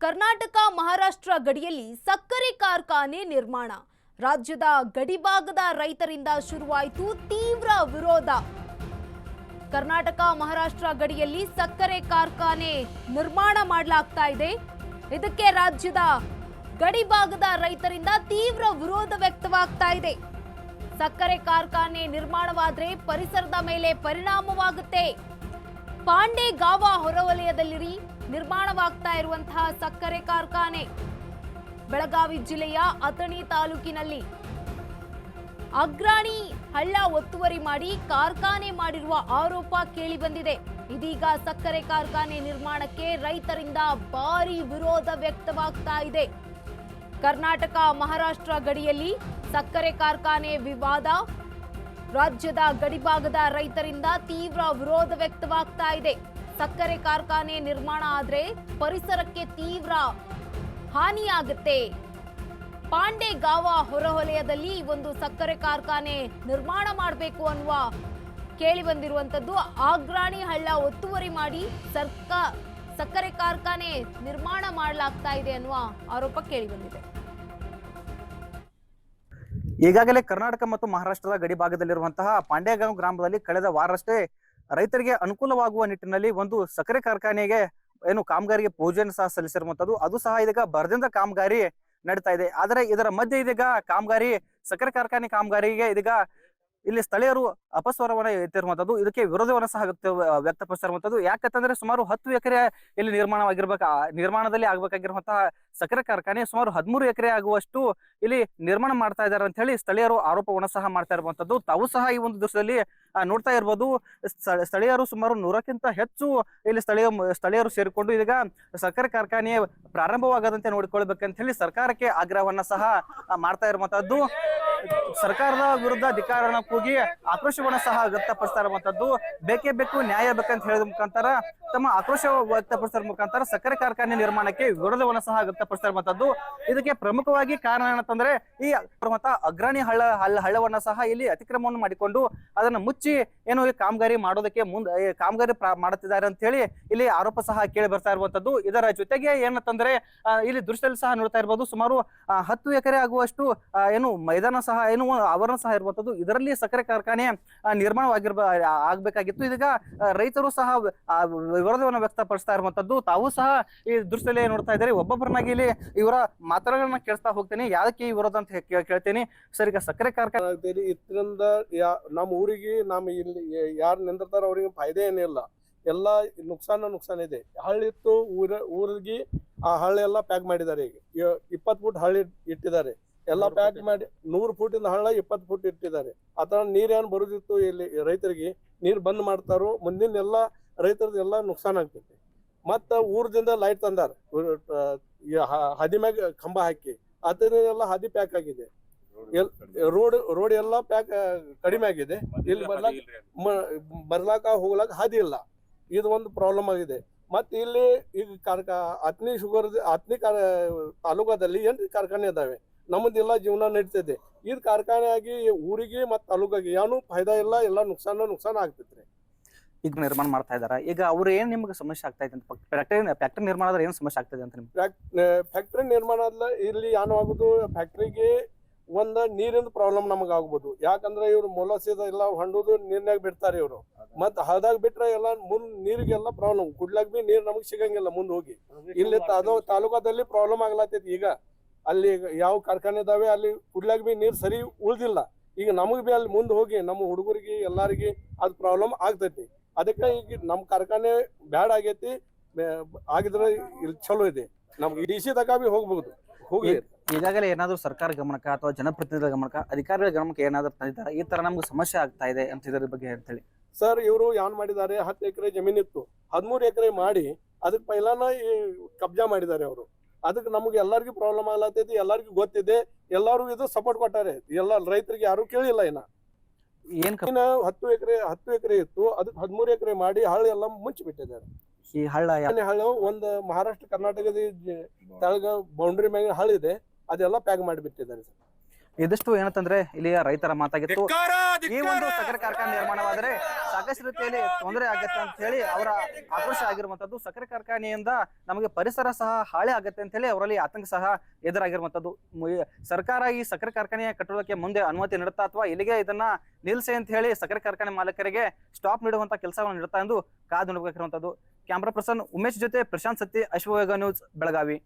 ಕರ್ನಾಟಕ ಮಹಾರಾಷ್ಟ್ರ ಗಡಿಯಲ್ಲಿ ಸಕ್ಕರೆ ಕಾರ್ಖಾನೆ ನಿರ್ಮಾಣ. ರಾಜ್ಯದ ಗಡಿಭಾಗದ ರೈತರಿಂದ ಶುರುವಾಯಿತು ತೀವ್ರ ವಿರೋಧ. ಕರ್ನಾಟಕ ಮಹಾರಾಷ್ಟ್ರ ಗಡಿಯಲ್ಲಿ ಸಕ್ಕರೆ ಕಾರ್ಖಾನೆ ನಿರ್ಮಾಣ ಮಾಡಲಾಗ್ತಾ ಇದೆ. ಇದಕ್ಕೆ ರಾಜ್ಯದ ಗಡಿಭಾಗದ ರೈತರಿಂದ ತೀವ್ರ ವಿರೋಧ ವ್ಯಕ್ತವಾಗ್ತಾ ಇದೆ. ಸಕ್ಕರೆ ಕಾರ್ಖಾನೆ ನಿರ್ಮಾಣವಾದ್ರೆ ಪರಿಸರದ ಮೇಲೆ ಪರಿಣಾಮವಾಗುತ್ತೆ. ಪಾಂಡೆಗಾವ ಹೊರವಲಯದಲ್ಲಿ ನಿರ್ಮಾಣವಾಗ್ತಾ ಇರುವಂತಹ ಸಕ್ಕರೆ ಕಾರ್ಖಾನೆ ಬೆಳಗಾವಿ ಜಿಲ್ಲೆಯ ಅಥಣಿ ತಾಲೂಕಿನಲ್ಲಿ ಅಗ್ರಾಣಿ ಹಳ್ಳ ಒತ್ತುವರಿ ಮಾಡಿ ಕಾರ್ಖಾನೆ ಮಾಡಿರುವ ಆರೋಪ ಕೇಳಿ ಬಂದಿದೆ. ಇದೀಗ ಸಕ್ಕರೆ ಕಾರ್ಖಾನೆ ನಿರ್ಮಾಣಕ್ಕೆ ರೈತರಿಂದ ಭಾರಿ ವಿರೋಧ ವ್ಯಕ್ತವಾಗ್ತಾ ಇದೆ. ಕರ್ನಾಟಕ ಮಹಾರಾಷ್ಟ್ರ ಗಡಿಯಲ್ಲಿ ಸಕ್ಕರೆ ಕಾರ್ಖಾನೆ ವಿವಾದ. ರಾಜ್ಯದ ಗಡಿಭಾಗದ ರೈತರಿಂದ ತೀವ್ರ ವಿರೋಧ ವ್ಯಕ್ತವಾಗ್ತಾ ಇದೆ. ಸಕ್ಕರೆ ಕಾರ್ಖಾನೆ ನಿರ್ಮಾಣ ಆದ್ರೆ ಪರಿಸರಕ್ಕೆ ತೀವ್ರ ಹಾನಿಯಾಗುತ್ತೆ. ಪಾಂಡೆಗಾವ ಹೊರವಲಯದಲ್ಲಿ ಒಂದು ಸಕ್ಕರೆ ಕಾರ್ಖಾನೆ ನಿರ್ಮಾಣ ಮಾಡಬೇಕು ಅನ್ನುವ ಕೇಳಿ ಬಂದಿರುವಂತದ್ದು. ಅಗ್ರಾಣಿ ಹಳ್ಳ ಒತ್ತುವರಿ ಮಾಡಿ ಸಕ್ಕರೆ ಕಾರ್ಖಾನೆ ನಿರ್ಮಾಣ ಮಾಡಲಾಗ್ತಾ ಇದೆ ಅನ್ನುವ ಆರೋಪ ಕೇಳಿ ಬಂದಿದೆ. ಈಗಾಗಲೇ ಕರ್ನಾಟಕ ಮತ್ತು ಮಹಾರಾಷ್ಟ್ರದ ಗಡಿ ಭಾಗದಲ್ಲಿರುವಂತಹ ಪಾಂಡೆಗಾಂವ್ ಗ್ರಾಮದಲ್ಲಿ ಕಳೆದ ವಾರಷ್ಟೇ ರೈತರಿಗೆ ಅನುಕೂಲವಾಗುವ ನಿಟ್ಟಿನಲ್ಲಿ ಒಂದು ಸಕ್ಕರೆ ಕಾರ್ಖಾನೆಗೆ ಕಾಮಗಾರಿಗೆ ಪೂಜೆಯನ್ನು ಸಹ ಸಲ್ಲಿಸಿರುವಂತದ್ದು. ಅದು ಸಹ ಇದೀಗ ಭರದಿಂದ ಕಾಮಗಾರಿ ನಡೀತಾ ಇದೆ. ಆದರೆ ಇದರ ಮಧ್ಯೆ ಇದೀಗ ಸಕ್ಕರೆ ಕಾರ್ಖಾನೆ ಕಾಮಗಾರಿಗೆ ಇದೀಗ ಇಲ್ಲಿ ಸ್ಥಳೀಯರು ಅಪಸ್ವರವನ್ನ ಎತ್ತಿರುವಂತದ್ದು. ಇದಕ್ಕೆ ವಿರೋಧವನ್ನ ಸಹ ವ್ಯಕ್ತಪಡಿಸಿರುವಂತದ್ದು. ಯಾಕಂತಂದ್ರೆ ಸುಮಾರು 10 ಎಕರೆ ಇಲ್ಲಿ ನಿರ್ಮಾಣದಲ್ಲಿ ಆಗ್ಬೇಕಾಗಿರುವಂತಹ ಸಕ್ಕರೆ ಕಾರ್ಖಾನೆ ಸುಮಾರು 13 ಎಕರೆ ಆಗುವಷ್ಟು ಇಲ್ಲಿ ನಿರ್ಮಾಣ ಮಾಡ್ತಾ ಇದ್ದಾರೆ ಅಂತ ಹೇಳಿ ಸ್ಥಳೀಯರು ಆರೋಪವನ್ನ ಸಹ ಮಾಡ್ತಾ ಇರುವಂತದ್ದು. ತಾವು ಸಹ ಈ ಒಂದು ದೃಶ್ಯದಲ್ಲಿ ನೋಡ್ತಾ ಇರ್ಬೋದು. ಸ್ಥಳೀಯರು ಸುಮಾರು 100ಕ್ಕಿಂತ ಹೆಚ್ಚು ಇಲ್ಲಿ ಸ್ಥಳೀಯರು ಸೇರಿಕೊಂಡು ಇದೀಗ ಸಕ್ಕರೆ ಕಾರ್ಖಾನೆ ಪ್ರಾರಂಭವಾಗದಂತೆ ನೋಡಿಕೊಳ್ಬೇಕಂತ ಹೇಳಿ ಸರ್ಕಾರಕ್ಕೆ ಆಗ್ರಹವನ್ನ ಸಹ ಮಾಡ್ತಾ ಇರುವಂತದ್ದು. ಸರ್ಕಾರದ ವಿರುದ್ಧ ಧಿಕ್ಕಾರನ ಕೂಗಿ ಆಕ್ರೋಶವನ್ನ ಸಹ ವ್ಯಕ್ತಪಡಿಸ್ತಾ ಇರುವಂತದ್ದು. ಬೇಕೇ ಬೇಕು, ನ್ಯಾಯ ಬೇಕಂತ ಹೇಳಿದ ಮುಖಾಂತರ ತಮ್ಮ ಆಕ್ರೋಶ ವ್ಯಕ್ತಪಡಿಸಿದ ಮುಖಾಂತರ ಸಕ್ಕರೆ ಕಾರ್ಖಾನೆ ನಿರ್ಮಾಣಕ್ಕೆ ವಿರೋಧವನ್ನ ಸಹ ವ್ಯಕ್ತಪಡಿಸ್ತಾ ಇರುವಂತದ್ದು. ಇದಕ್ಕೆ ಪ್ರಮುಖವಾಗಿ ಕಾರಣ ಏನಂತಂದ್ರೆ ಈ ಅಗ್ರಾಣಿ ಹಳ್ಳವನ್ನ ಸಹ ಇಲ್ಲಿ ಅತಿಕ್ರಮವನ್ನು ಮಾಡಿಕೊಂಡು ಅದನ್ನ ಮುಚ್ಚಿ ಈ ಕಾಮಗಾರಿ ಮಾಡೋದಕ್ಕೆ ಕಾಮಗಾರಿ ಮಾಡುತ್ತಿದ್ದಾರೆ ಅಂತ ಹೇಳಿ ಇಲ್ಲಿ ಆರೋಪ ಸಹ ಕೇಳಿ ಬರ್ತಾ ಇರುವಂತದ್ದು. ಇದರ ಜೊತೆಗೆ ಏನಂತಂದ್ರೆ ಇಲ್ಲಿ ದೃಶ್ಯದಲ್ಲಿ ಸಹ ನೋಡ್ತಾ ಇರ್ಬೋದು. ಸುಮಾರು 10 ಎಕರೆ ಆಗುವಷ್ಟು ಮೈದಾನ ಸಹ ಆವರಣ ಸಹ ಇರುವಂತದ್ದು. ಇದರಲ್ಲಿ ಸಕ್ಕರೆ ಕಾರ್ಖಾನೆ ಆಗ್ಬೇಕಾಗಿತ್ತು. ಇದೀಗ ರೈತರು ಸಹ ವಿರೋಧವನ್ನು ವ್ಯಕ್ತಪಡಿಸ್ತಾ ಇರುವಂತದ್ದು. ತಾವು ಸಹ ಈ ದೃಶ್ಯದಲ್ಲಿ ನೋಡ್ತಾ ಇದ್ದಾರೆ. ಒಬ್ಬೊಬ್ಬರನ್ನಾಗಿ ಇಲ್ಲಿ ಇವರ ಮಾತುಗಳನ್ನ ಕೇಳಿಸ್ತಾ ಹೋಗ್ತೇನೆ. ಯಾದಕ್ಕೆ ಈ ವಿರೋಧ ಅಂತ ಕೇಳ್ತೇನೆ. ಸರ್, ಈಗ ಸಕ್ಕರೆ ಕಾರ್ಖಾನೆ ಇದರಿಂದ ನಮ್ಮ ಊರಿಗೆ ಇಲ್ಲಿ ಯಾರು ನಿಂದಿರ್ತಾರ ಅವ್ರಿಗೆ ಫಾಯ್ದೆ ಏನಿಲ್ಲ. ಎಲ್ಲ ನುಕ್ಸಾನ ಇದೆ. ಹಳ್ಳಿತ್ತು ಊರಿಗೆ ಆ ಹಳ್ಳಿ ಎಲ್ಲ ಪ್ಯಾಕ್ ಮಾಡಿದ್ದಾರೆ. ಈಗ 20 ಫುಟ್ ಹಳ್ಳಿ ಇಟ್ಟಿದ್ದಾರೆ. ಎಲ್ಲ ಪ್ಯಾಕ್ ಮಾಡಿ 100 ಫುಟಿಂದ ಹಳ್ಳ 20 ಫುಟ್ ಇಟ್ಟಿದ್ದಾರೆ. ಆತರ ನೀರೇನು ಬರುದಿತ್ತು ಇಲ್ಲಿ ರೈತರಿಗೆ ನೀರ್ ಬಂದ್ ಮಾಡ್ತಾರೋ ಮುಂದಿನ ಎಲ್ಲ ರೈತರದ್ದು ಎಲ್ಲ ನುಕ್ಸಾನ ಆಗ್ತೈತಿ. ಮತ್ತ ಊರದಿಂದ ಲೈಟ್ ತಂದಾರ, ಹದಿ ಮ್ಯಾಗ ಕಂಬ ಹಾಕಿ ಅದನ್ನೆಲ್ಲ ಹದಿ ಪ್ಯಾಕ್ ಆಗಿದೆ. ರೋಡ್ ಎಲ್ಲ ಪ್ಯಾಕ್ ಕಡಿಮೆ ಆಗಿದೆ. ಇಲ್ಲಿ ಬರ್ಲಾಕ ಹೋಗ್ಲಾಕ ಹಾದಿ ಇಲ್ಲ. ಇದು ಒಂದು ಪ್ರಾಬ್ಲಮ್ ಆಗಿದೆ. ಮತ್ತೆ ಇಲ್ಲಿ ಈಗ ಅಥಣಿ ತಾಲೂಕದಲ್ಲಿ 8 ಕಾರ್ಖಾನೆ ಇದಾವೆ. ನಮ್ಮದೆಲ್ಲ ಜೀವನ ನಡೀತಿದೆ. ಇದು ಕಾರ್ಖಾನೆ ಆಗಿ ಊರಿಗೆ ಮತ್ತು ತಾಲೂಕಿಗೆ ಏನು ಫಾಯ್ದಾ ಇಲ್ಲ. ಎಲ್ಲ ನುಕ್ಸಾನ ಆಗ್ತೈತ್ರಿ. ಈಗ ನಿರ್ಮಾಣ ಮಾಡ್ತಾ ಇದಾರ. ಈಗ ಅವ್ರು ಏನ್ ನಿಮ್ಗೆ ಸಮಸ್ಯೆ ಆಗ್ತಾ ಇದೆ ಅಂತ ಫ್ಯಾಕ್ಟರಿ ನಿರ್ಮಾಣ ಆದ್ರೆ ಏನ್ ಸಮಸ್ಯೆ ಆಗ್ತದೆ ಅಂತ ಫ್ಯಾಕ್ಟರಿ ನಿರ್ಮಾಣ ಆದ್ಲ ಇಲ್ಲಿ ಏನು ಆಗುದು, ಫ್ಯಾಕ್ಟ್ರಿಗೆ ಒಂದ್ ನೀರಿನ ಪ್ರಾಬ್ಲಮ್ ನಮಗ್ ಆಗ್ಬೋದು. ಯಾಕಂದ್ರೆ ಇವ್ರು ಮೊಲಸಿದ ಎಲ್ಲ ಹೊಂಡುದು ನೀರ್ನಾಗ ಬಿಡ್ತಾರೆ ಇವ್ರು. ಮತ್ ಹಳದಾಗ ಬಿಟ್ರೆ ಎಲ್ಲ ನೀರಿಗೆಲ್ಲ ಪ್ರಾಬ್ಲಮ್. ಕುಡ್ಲಾಗ ಬಿ ನೀರ್ ನಮಗ್ ಸಿಗಂಗಿಲ್ಲ ಮುಂದ್ ಹೋಗಿ. ಇಲ್ಲಿ ತಾಲೂಕದಲ್ಲಿ ಪ್ರಾಬ್ಲಮ್ ಆಗ್ಲತ್ತೈತಿ. ಈಗ ಅಲ್ಲಿ ಯಾವ ಕಾರ್ಖಾನೆ ಇದಾವೆ ಅಲ್ಲಿ ಕುಡ್ಲಾಗ ಬಿ ನೀರ್ ಸರಿ ಉಳ್ದಿಲ್ಲ. ಈಗ ನಮಗ್ ಬಿ ಅಲ್ಲಿ ಮುಂದ್ ಹೋಗಿ ನಮ್ಮ ಹುಡುಗರಿಗೆ ಎಲ್ಲಾರಿಗೆ ಅದ್ ಪ್ರಾಬ್ಲಮ್ ಆಗ್ತೈತಿ. ಅದಕ್ಕೆ ಈಗ ನಮ್ ಕಾರ್ಖಾನೆ ಬ್ಯಾಡ್ ಆಗೈತಿ. ಆಗಿದ್ರೆ ಇಲ್ಲಿ ಚಲೋ ಇದೆ. ನಮ್ಗೆ DC ತಕ ಬಿ ಹೋಗ್ಬಹುದು. ಹೋಗಿ ಈಗಾಗಲೇ ಏನಾದ್ರು ಸರ್ಕಾರ ಗಮನಕ್ಕ ಅಥವಾ ಜನಪ್ರತಿನಿಧಿಗಳ ಗಮನಕ್ಕ, ಅಧಿಕಾರಿಗಳ ಗಮನಕ್ಕೆ ಏನಾದ್ರು ತಂದಿದ್ದಾರೆ ಈ ತರ ನಮ್ಗೆ ಸಮಸ್ಯೆ ಆಗ್ತಾ ಇದೆ ಅಂತ ಇದ್ರ ಬಗ್ಗೆ ಹೇಳಿ ಸರ್. ಇವರು ಏನ್ ಮಾಡಿದ್ದಾರೆ, 10 ಎಕರೆ ಜಮೀನಿತ್ತು 13 ಎಕರೆ ಮಾಡಿ ಅದಕ್ಕೆ ಪೈಲಾನ ಕಬ್ಜಾ ಮಾಡಿದ್ದಾರೆ ಅವರು. ಅದಕ್ಕೆ ನಮ್ಗೆ ಎಲ್ಲರಿಗೂ ಪ್ರಾಬ್ಲಮ್ ಆಗ್ಲತ್ತೈತಿ. ಎಲ್ಲರಿಗೂ ಗೊತ್ತಿದೆ. ಎಲ್ಲಾರು ಇದು ಸಪೋರ್ಟ್ ಕೊಟ್ಟಾರೆ. ಎಲ್ಲ ರೈತರಿಗೆ ಯಾರು ಕೇಳಿಲ್ಲ. ಏನ್ 10 ಎಕರೆ ಇತ್ತು, ಅದಕ್ಕೆ 13 ಎಕರೆ ಮಾಡಿ ಹಳ್ಳಿ ಎಲ್ಲ ಮುಚ್ಚಿ ಬಿಟ್ಟಿದ್ದಾರೆ. ಈ ಹಳ್ಳ ಒಂದು ಮಹಾರಾಷ್ಟ್ರ ಕರ್ನಾಟಕದ ತೆಳಗ ಬೌಂಡ್ರಿ ಮ್ಯಾಗ ಹಳ್ಳಿ ಇದೆ. ಅದೆಲ್ಲ ಪ್ಯಾಕ್ ಮಾಡಿ ಬಿಟ್ಟಿದ್ದಾರೆ ಸರ್. ಇದಿಷ್ಟು ಏನಂತಂದ್ರೆ ಇಲ್ಲಿಯ ರೈತರ ಮಾತಾಗಿತ್ತು. ಈ ಒಂದು ಸಕ್ಕರೆ ಕಾರ್ಖಾನೆ ನಿರ್ಮಾಣವಾದರೆ ಸಾಕಷ್ಟು ರೀತಿಯಲ್ಲಿ ತೊಂದರೆ ಆಗತ್ತೆ ಅಂತ ಹೇಳಿ ಅವರ ಆಕ್ರೋಶ ಆಗಿರುವಂತದ್ದು. ಸಕ್ಕರೆ ಕಾರ್ಖಾನೆಯಿಂದ ನಮಗೆ ಪರಿಸರ ಸಹ ಹಾಳೆ ಆಗತ್ತೆ ಅಂತ ಹೇಳಿ ಅವರಲ್ಲಿ ಆತಂಕ ಸಹ ಎದುರಾಗಿರುವಂತದ್ದು. ಸರ್ಕಾರ ಈ ಸಕ್ಕರೆ ಕಾರ್ಖಾನೆಯ ಕಟ್ಟೋದಕ್ಕೆ ಮುಂದೆ ಅನುಮತಿ ನೀಡುತ್ತಾ ಅಥವಾ ಇಲ್ಲಿಗೆ ಇದನ್ನ ನಿಲ್ಸೆ ಅಂತ ಹೇಳಿ ಸಕ್ಕರೆ ಕಾರ್ಖಾನೆ ಮಾಲೀಕರಿಗೆ ಸ್ಟಾಪ್ ನೀಡುವಂತ ಕೆಲಸವನ್ನು ನೀಡುತ್ತಾ ಎಂದು ಕಾದು ನೋಡಬೇಕಿರುವಂತದ್ದು. ಕ್ಯಾಮ್ರಾ ಪರ್ಸನ್ ಉಮೇಶ್ ಜೊತೆ ಪ್ರಶಾಂತ್ ಸತ್ತಿ, ಅಶ್ವವೇಗ ನ್ಯೂಸ್, ಬೆಳಗಾವಿ.